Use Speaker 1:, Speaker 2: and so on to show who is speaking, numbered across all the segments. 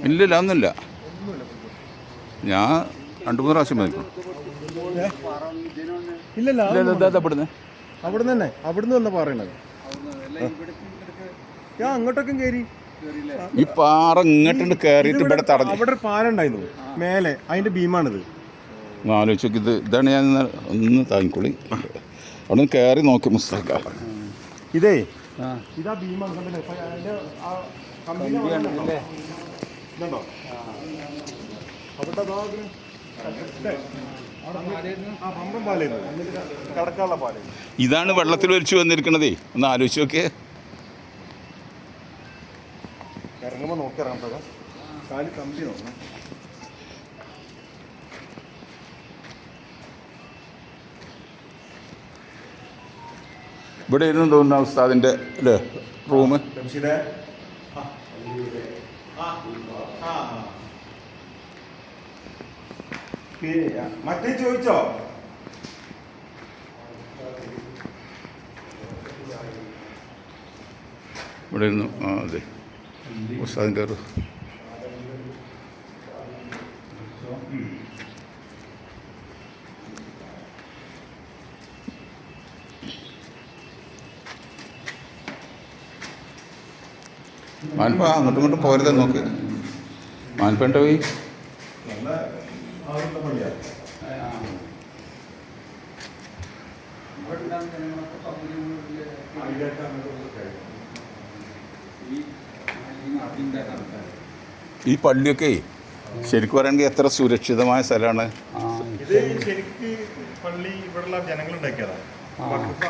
Speaker 1: ഇല്ലില്ല ഒന്നുമില്ല. ഞാൻ 2-3 പ്രാവശ്യം മരിക്കും.
Speaker 2: ഇല്ലല്ല
Speaker 1: ഇവിടുന്ന്
Speaker 2: അവിടുന്ന് തന്നെ അവിടുന്ന് വന്ന പറയണത്. ഞാൻ അങ്ങോട്ടൊക്കെ കയറി
Speaker 1: ഈ പാറ ഇങ്ങോട്ടുണ്ട് കയറിയിട്ട് ഇവിടെ തടഞ്ഞു.
Speaker 2: അവിടെ ഒരു പാലം ഉണ്ടായിരുന്നു മേലെ, അതിന്റെ ഭീമാണിത്.
Speaker 1: ആലോചിച്ച് നോക്കി. ഇതാണ് ഞാൻ ഒന്ന് താങ്ങിക്കൊള്ളി അവിടെ നിന്ന് കയറി നോക്കി മുസ്തഫ.
Speaker 2: ഇതേ ഇതാ ഭീമാണ്. ഇതുണ്ടോ അവിടെ കടക്കാനുള്ള പാലം.
Speaker 1: ഇതാണ് വെള്ളത്തിൽ ഒലിച്ചു വന്നിരിക്കണതേ. ഒന്ന് ആലോചിച്ച് നോക്കിയേ.
Speaker 2: ഇറങ്ങുമ്പോൾ നോക്കിയിറങ്ങാം. കാലി കമ്പി നോക്കണം.
Speaker 1: ഇവിടെ ഇരുന്ന് തോന്നുന്ന ഉസ്താദിൻ്റെ അല്ലേ റൂം.
Speaker 2: മറ്റേ ചോദിച്ചോ?
Speaker 1: ഇവിടെ ഇരുന്നു. അതെ ഉസ്താദിൻ്റെ ഒരു മാൻപ അങ്ങോട്ടും ഇങ്ങോട്ടും പോരുതേ നോക്ക്. മാൻപേണ്ട പോയി ഈ പള്ളിയൊക്കെ ശരിക്കും പറയുകയാണെങ്കിൽ എത്ര സുരക്ഷിതമായ സ്ഥലമാണ്.
Speaker 2: ഇത് ശരിക്ക് പള്ളി ഇവിടെയുള്ള ജനങ്ങളുണ്ടാക്കിയതാണ്.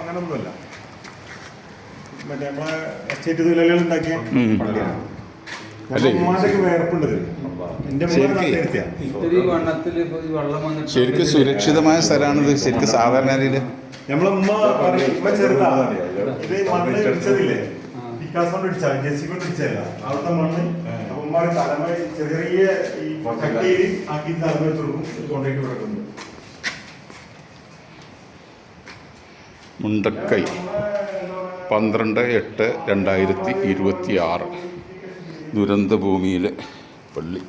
Speaker 2: അങ്ങനൊന്നുമല്ല. മറ്റേ നമ്മളെ എസ്റ്റേറ്റ് തൊഴിലാളികൾ ഉണ്ടാക്കിയ പള്ളിയാണ്. വേർപ്പുണ്ട്.
Speaker 1: ശരിക്കും സുരക്ഷിതമായ സ്ഥലമാണിത്. ശരിക്കും സാധാരണ രീതിയിൽ
Speaker 2: നമ്മളെ ഉമ്മ ചെറുതാ. ഇത് മണ്ണ് ഇടിച്ചതില്ലേ, പിക്കാസ് കൊണ്ട് ഇടിച്ചാ, ജെസി കൊണ്ട് ഇടിച്ചല്ല. അവിടുത്തെ മണ്ണ് ഉമ്മ തലമുറ ചെറിയ ഈ ചട്ടിയിൽ ആക്കി തലമുറ വെച്ച് കൊടുക്കും, കൊണ്ടുപോയിട്ട് കിടക്കുന്നു.
Speaker 1: മുണ്ടക്കൈ 12/8/2026 ദുരന്തഭൂമിയിലെ പള്ളി.